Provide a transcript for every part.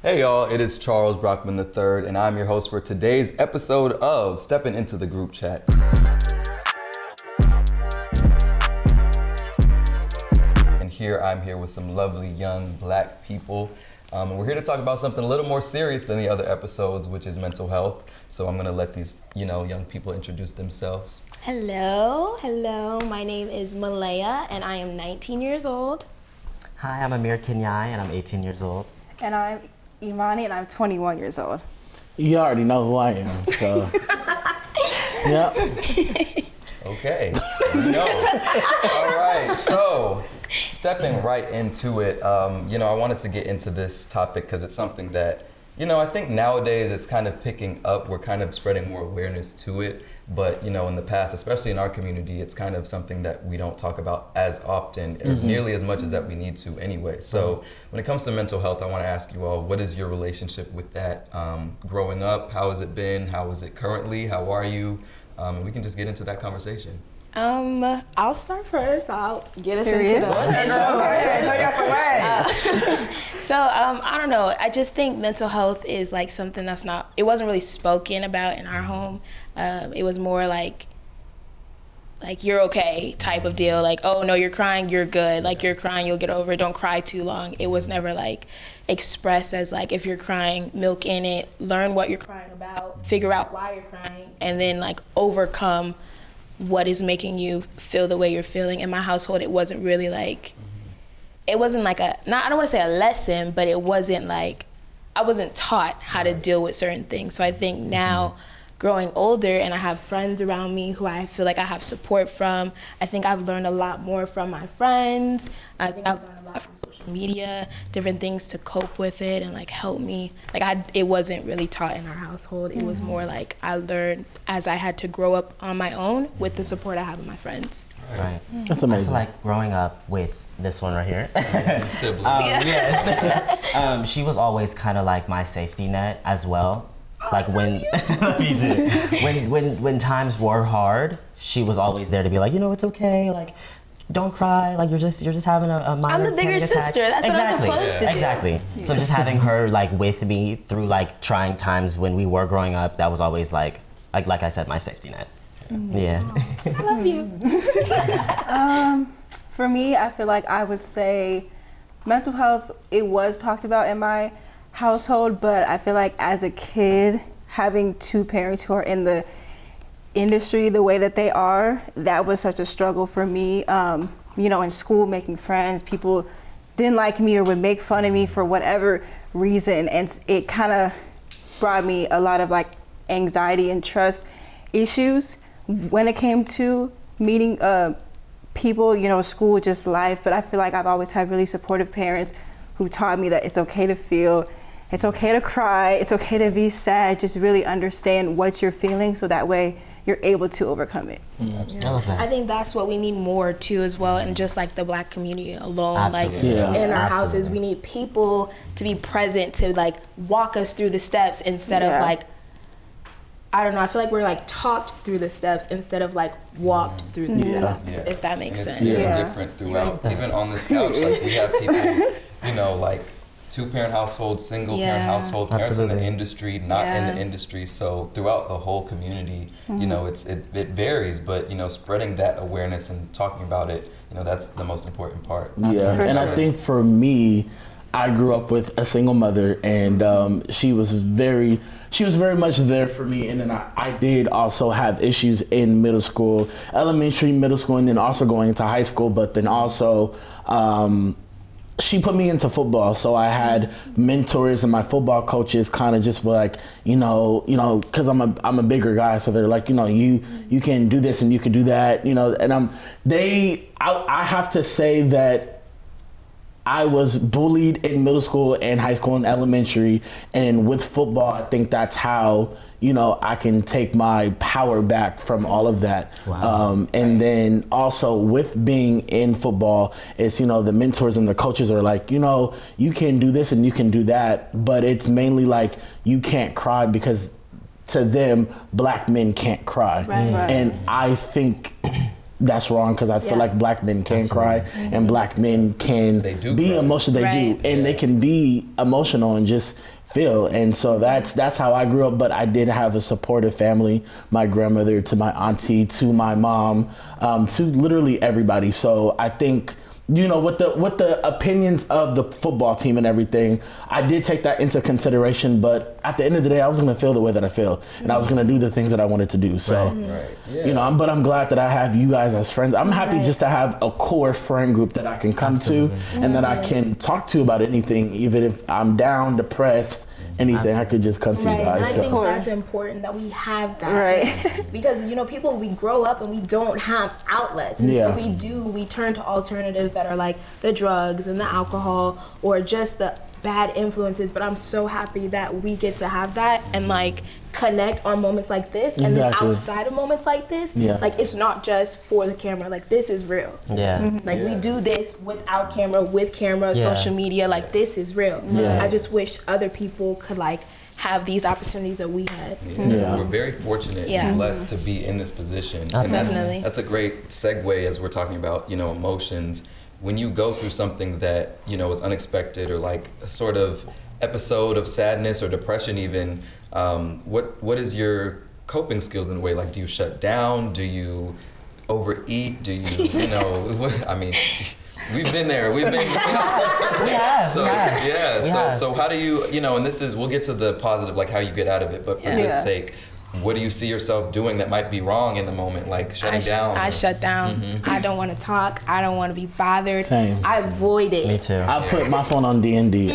Hey y'all, it is Charles Brockman III, and I'm your host for today's episode of Stepping Into the Group Chat. And I'm here with some lovely young black people. We're here to talk about something a little more serious than the other episodes, which is mental health. So I'm gonna let these, young people introduce themselves. Hello, my name is Malaya and I am 19 years old. Hi, I'm Amir Kenyai and I'm 18 years old. And I'm Imani and I'm 21 years old. You already know who I am, so. Yep. Okay, we know. All right, so stepping right into it, I wanted to get into this topic because it's something that, I think nowadays it's kind of picking up. We're kind of spreading more awareness to it. But, in the past, especially in our community, it's kind of something that we don't talk about as often or nearly as much as that we need to anyway. So when it comes to mental health, I want to ask you all, what is your relationship with that growing up? How has it been? How is it currently? How are you? And we can just get into that conversation. I'll start first. I'll get us Period. into So I don't know. I just think mental health is like something it wasn't really spoken about in our home. It was more like you're okay type of deal. Like, oh no, you're crying, you're good. Like you're crying, you'll get over it. Don't cry too long. It was never like expressed as like, if you're crying, milk in it, learn what you're crying about, figure out why you're crying, and then like overcome what is making you feel the way you're feeling. In my household, it wasn't really like, it wasn't like I don't want to say a lesson, but it wasn't like, I wasn't taught how to deal with certain things. So I think now, growing older and I have friends around me who I feel like I have support from, I think I've learned a lot more from my friends. I think I've learned a lot from social media, different things to cope with it and like help me. It wasn't really taught in our household. It was more like I learned as I had to grow up on my own with the support I have of my friends. Right. That's amazing. I feel like growing up with this one right here. Sibling. Yes. She was always kind of like my safety net as well. Like when, me too. When times were hard, she was always there to be like, it's okay. Like, don't cry. Like you're just having a minor. I'm the bigger panic attack. sister. That's exactly. what I'm supposed to do. Exactly. So just having her like with me through like trying times when we were growing up, that was always like I said, my safety net. Yeah. I love you. For me, I feel like I would say mental health, it was talked about in my household, but I feel like as a kid, having two parents who are in the industry the way that they are, that was such a struggle for me. In school, making friends, people didn't like me or would make fun of me for whatever reason, and it kind of brought me a lot of like anxiety and trust issues when it came to meeting people, school, just life. But I feel like I've always had really supportive parents who taught me that it's okay to feel, it's okay to cry, it's okay to be sad, just really understand what you're feeling so that way you're able to overcome it. I think that's what we need more too as well, and just like the black community alone. Absolutely. Like in our houses, we need people to be present to like walk us through the steps instead of like, I don't know, I feel like we're like talked through the steps instead of like walked through the steps, if that makes sense. It's different throughout. Even on this couch, like we have people, like two-parent household, single-parent household, parents in the industry, not in the industry. So throughout the whole community, it varies, but spreading that awareness and talking about it, that's the most important part. Yeah, and I think for me, I grew up with a single mother, and she was very much there for me. And then I did also have issues in middle school, elementary, middle school, and then also going into high school. But then also, she put me into football, so I had mentors, and my football coaches kind of just were like, because I'm a bigger guy, so they're like, you can do this and you can do that, and I have to say that I was bullied in middle school and high school and elementary, and with football, I think that's how, I can take my power back from all of that. Wow. And then also with being in football, it's, the mentors and the coaches are like, you can do this and you can do that, but it's mainly like, you can't cry because to them, black men can't cry. Right. And I think that's wrong, because I feel like black men can cry, and black men can be cry. emotional. They do, and they can be emotional and just feel. And so that's how I grew up. But I did have a supportive family, my grandmother to my auntie to my mom, to literally everybody. So I think, you know, with the opinions of the football team and everything, I did take that into consideration. But at the end of the day, I was going to feel the way that I feel, and I was going to do the things that I wanted to do. So, you know, but I'm glad that I have you guys as friends. I'm happy just to have a core friend group that I can come to and that I can talk to about anything, even if I'm down, depressed, anything. I could just come to you guys. And I think that's important that we have that. Because, you know, people, we grow up and we don't have outlets. And so we turn to alternatives that are like the drugs and the alcohol or just the bad influences. But I'm so happy that we get to have that and like connect on moments like this. And then outside of moments like this, like it's not just for the camera. Like this is real. Like we do this without camera, with camera, social media. Like this is real. I just wish other people could like have these opportunities that we had. We're very fortunate and blessed to be in this position. And that's a great segue as we're talking about, you know, emotions. When you go through something that, you know, is unexpected or like a sort of episode of sadness or depression even, what is your coping skills in a way? Like, do you shut down? Do you overeat? Do you, you know, I mean, we've been there. We've been, you know. So how do you know, and this is, we'll get to the positive, like how you get out of it, but for this sake, what do you see yourself doing that might be wrong in the moment, like shutting down? I shut down. I don't want to talk. I don't want to be bothered. Same. I avoid it. Me too. I put my phone on D&D.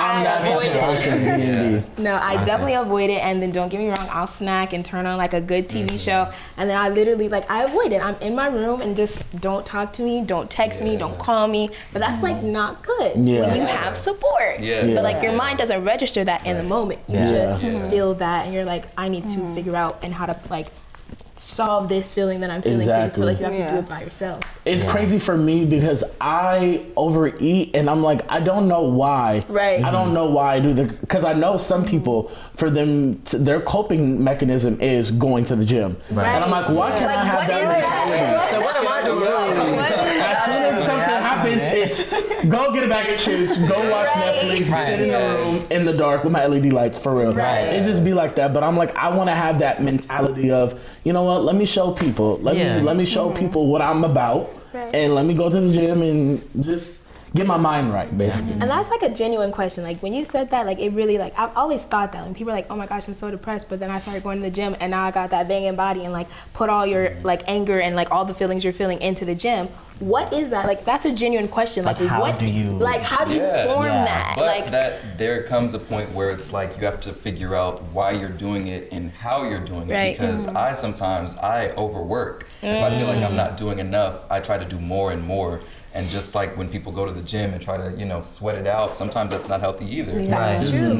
I'm not into watching D&D. No, I definitely avoid it. And then don't get me wrong, I'll snack and turn on like a good TV show. And then I literally like, I avoid it. I'm in my room and just don't talk to me, don't text me, don't call me. But that's like not good when you have support. But like your mind doesn't register that in the moment. You just feel that and you're like, I need to figure out and how to like solve this feeling that I'm feeling. So you feel like you have to do it by yourself. It's crazy for me because I overeat and I'm like, I don't know why. I don't know why I do because I know some people, for them, their coping mechanism is going to the gym. And I'm like, why can't I have that mentality? So what am I doing? As soon as something happens, it's go get a bag of chips, go watch Netflix, sit in the room in the dark with my LED lights, for real. It just be like that. But I'm like, I want to have that mentality of, you know what, let me show people. Let me show people what I'm about. And let me go to the gym and just get my mind right, basically. And that's like a genuine question. Like when you said that, like it really, like I've always thought that when people are like, oh my gosh, I'm so depressed, but then I started going to the gym and now I got that banging body and like put all your like anger and like all the feelings you're feeling into the gym. What is that? Like that's a genuine question. Like how do you form that? But like that there comes a point where it's like you have to figure out why you're doing it and how you're doing it. Because I overwork. If I feel like I'm not doing enough, I try to do more and more. And just like when people go to the gym and try to, you know, sweat it out, sometimes that's not healthy either. That's true.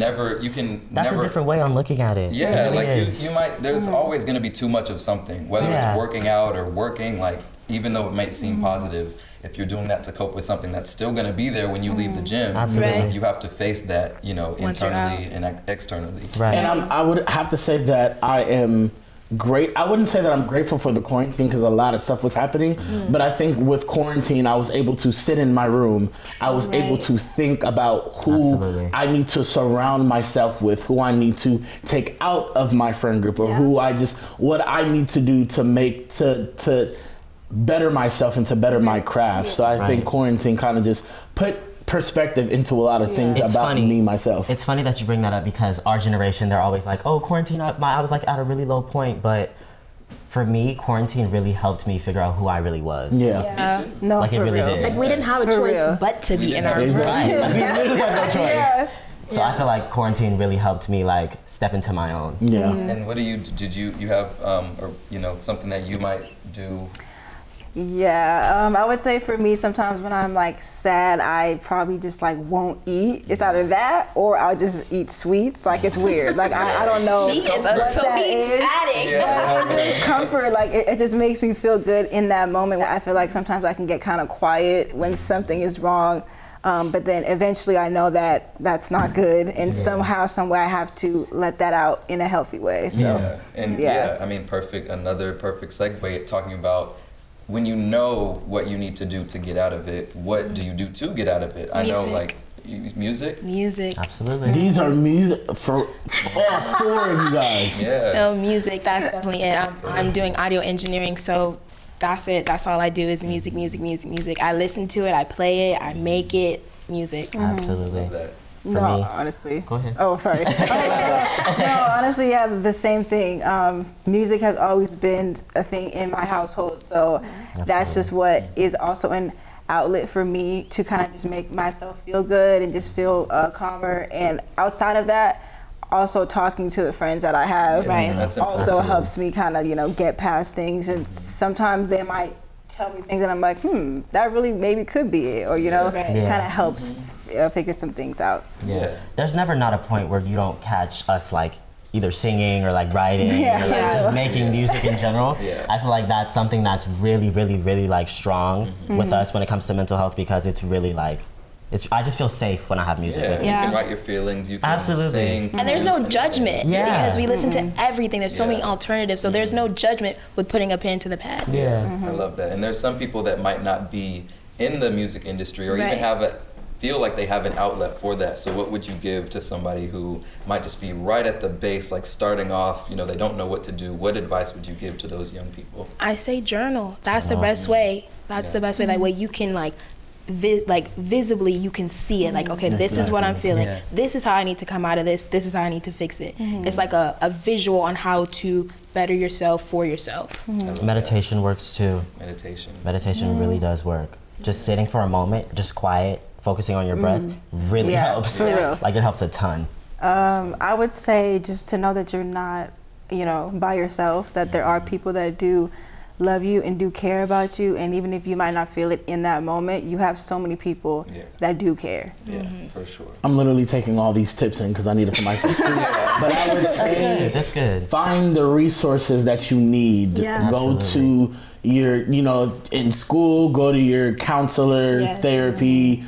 That's a different way on looking at it. Yeah, it really like you might, there's always going to be too much of something, whether it's working out or working, like even though it might seem positive, if you're doing that to cope with something that's still going to be there when you leave the gym, you have to face that, you know, internally and externally. And I would have to say that I am great. I wouldn't say that I'm grateful for the quarantine because a lot of stuff was happening, but I think with quarantine, I was able to sit in my room. I was able to think about who I need to surround myself with, who I need to take out of my friend group, or what I need to do to make, to better myself and to better my craft. So I think quarantine kind of just put perspective into a lot of things about me, myself. It's funny that you bring that up because our generation, they're always like, oh, quarantine, I was like at a really low point, but for me, quarantine really helped me figure out who I really was. No, like it really did. Like we didn't have a choice but to be in our room. Like we literally had no choice. So I feel like quarantine really helped me like step into my own. And what did you have, or you know, something that you might do? I would say for me, sometimes when I'm like sad, I probably just like won't eat. It's either that or I'll just eat sweets. Like it's weird. Like I don't know She is what a sweet addict. Comfort, like it just makes me feel good in that moment. I feel like sometimes I can get kind of quiet when something is wrong. But then eventually I know that that's not good, and somehow, some way I have to let that out in a healthy way. So I mean, another perfect segue talking about when you know what you need to do to get out of it, what do you do to get out of it? I know, like, music. Absolutely. These are music for all 4 of you guys. No, music, that's definitely it. I'm doing audio engineering, so that's it. That's all I do is music. I listen to it, I play it, I make it, music. Absolutely. Love that. For no, me. honestly. Go ahead. Oh, sorry. No, honestly, yeah, the same thing. Music has always been a thing in my household, so that's just what is also an outlet for me to kind of just make myself feel good and just feel calmer. And outside of that, also talking to the friends that I have also helps me kind of, get past things. And sometimes they might tell me things and I'm like, that really maybe could be it, or, it kind of helps figure some things out. There's never not a point where you don't catch us like either singing or like writing or like just making music in general. I feel like that's something that's really, really, really like strong with us when it comes to mental health, because it's really like, I just feel safe when I have music with you can write your feelings, you can sing. And there's no judgment because we listen to everything. There's so many alternatives, so there's no judgment with putting a pen to the pad. I love that. And there's some people that might not be in the music industry or even feel like they have an outlet for that. So what would you give to somebody who might just be right at the base, like starting off, they don't know what to do? What advice would you give to those young people? I say journal. That's the best way. That's the best way. That way you can visibly you can see it, like, okay, this is what I'm feeling, this is how I need to come out of this is how I need to fix it. It's like a visual on how to better yourself for yourself. Meditation works too. Meditation really does work. Just sitting for a moment, just quiet, focusing on your breath really helps. For real. Like, it helps a ton. I would say just to know that you're not by yourself, that there are people that do love you and do care about you, and even if you might not feel it in that moment, you have so many people that do care. For sure. I'm literally taking all these tips in because I need it for myself too. But I would say that's good. Find the resources that you need. Go to your, in school, go to your counselor, therapy,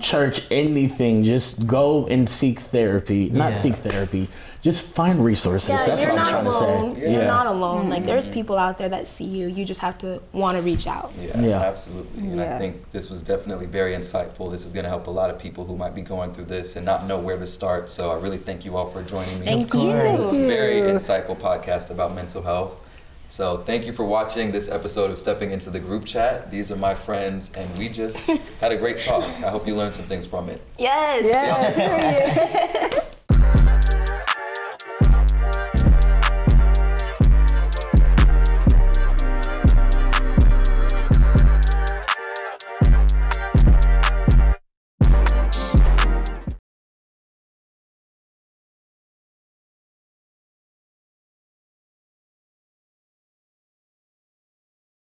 church, anything. Just go and seek therapy. Not seek therapy. Just find resources. That's what I'm trying to say. You're not alone. Like, there's people out there that see you. You just have to want to reach out. Absolutely. And I think this was definitely very insightful. This is going to help a lot of people who might be going through this and not know where to start. So I really thank you all for joining me. Thank you. It's a very insightful podcast about mental health. So thank you for watching this episode of Stepping Into the Group Chat. These are my friends, and we just had a great talk. I hope you learned some things from it. Yes.